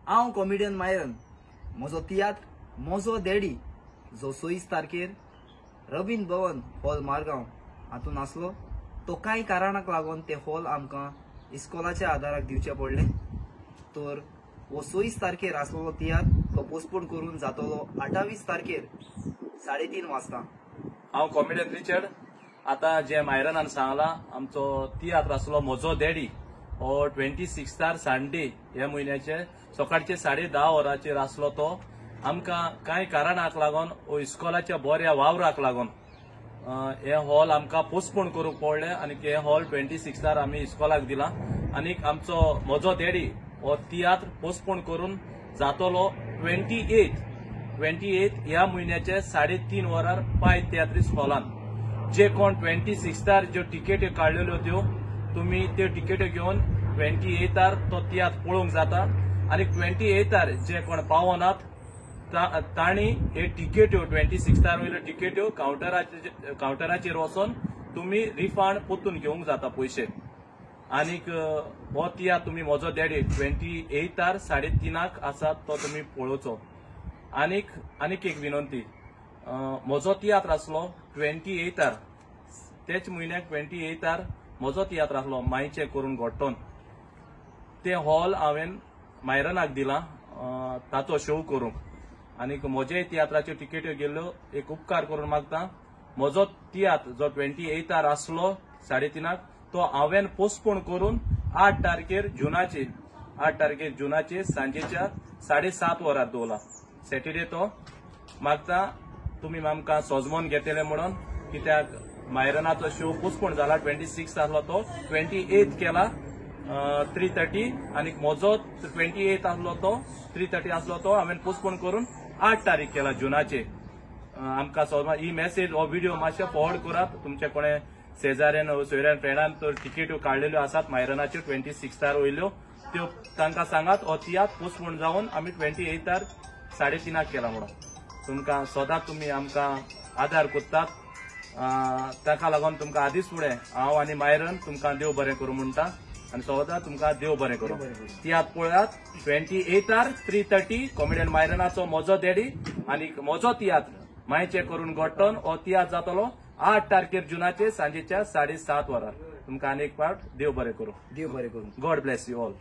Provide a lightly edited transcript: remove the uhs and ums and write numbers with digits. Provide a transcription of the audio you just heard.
हांव comedian Myron म्हजो तियात्र म्हजो डॅडी जो 26 तारखेर रवींद्र भवन हॉल मारगांव हातून आसलो तो कांय कारणाक लागून ते हॉल आमकां इस्कॉलाच्या आदाराक दिवचे पडले। तर हो 26 तारखेर आसलो तियात्र तो पोस्टपोन करून जातलो 28 तारखेर 3:30 वाजता। हांव कॉमेडियन रिचर्ड। आता जे मायरनान सांगला आमचो तियात्र आसलो म्हजो डॅडी हो 26 संडे ह्या म्हयन्याचे सकाळचे 10:30 वरांचेर आसलो। तो आमकां कांय कारणाक लागून इस्कॉलाच्या बऱ्या वावराक लागून हे हॉल आमकां पोस्टपोन करूंक पडले आनी हे हॉल 26 आमी इस्कॉलाक दिला। आनी आमचो म्हजो डॅडी हो तियात्र पोस्टपोन करून जातलो 28 ह्या म्हयन्याचे 3:30 वरार पाय तियात्रीस हॉलान। जे कोण 26 ज्यो टिकेट्यो काडलेल्यो त्यो तुम्ही त्यो टिकेट्यो घेवन 28 तो तियात्र पळोवंक जाता। आनी 28 जे कोण पावनात तांणी हे टिकेट्यो 26 वयल्यो टिकेट्यो काउंटराचेर वचून तुम्ही रिफंड पोतून घेवंक जाता पयशे। आनीक हो तियात्र तुम्ही म्हजो डॅडी 28 3:30 आसा तो तुम्ही पळोवचो। आनीक एक विनंती, म्हजो तियात्र आसलो 28 तेच म्हयन्याक 28 म्हजो तियात्र आसलो मायचे करून घोट्टोन। ते हॉल हांवें मायरनाक दिला ताचो शो करूंक। आनीक म्हजे तियात्राच्यो टिकेट्यो गेल्ल्यो एक उपकार करून मागता, म्हजो तियात्र जो 28 आसलो 3:30 तो हांवें पोस्टपोन करून 8 तारखेर जुनाचे सांजेच्या 7:30 वरार दवरला। सॅटर्डे तो मागता तुम्ही आमकां सोजमोन घेतले म्हणून, कित्याक मायरनाचो शो पोस्टपोन जाला 26 आसलो तो 28 केला 3:30 आनी म्हजो 28 आसलो तो 3:30 आसलो तो हांवें पोस्टपोन करून 8 तारीख केला जुनाचे। आमकां सोजमोन ही मेसेज हो व्हिडिओ मातशें फॉरवर्ड करात तुमचे कोणे शेजाऱ्यान सोयऱ्यान फ्रेंडान तर टिकेट्यो काडलेल्यो आसात मायरनाच्यो 26 वयल्यो त्यो तांकां सांगात हो तियात्र पोस्टपोन जावन आमी 28 3:30 केला म्हणून। तुमकां सदांच तुम्ही आमकां आदार करतात, ताका लागून तुमकां आदीस फुडें हांव आनी मायरन तुमकां देव बरें करूं म्हणटा आनी सदां तुमकां देव बरें करूं। तियात्र पळयात 28 3:30 कॉमेडियन मायरनाचो म्हजो डॅडी आनी म्हजो तियात्र मायचे करून घोट्टोन हो तियात्र जातलो 8 तारखेर जुनाचे सांजेच्या 7:30 वरार। तुमकां आनी एक फावट देव बरें करूं। देव बरें करूं। God bless you all.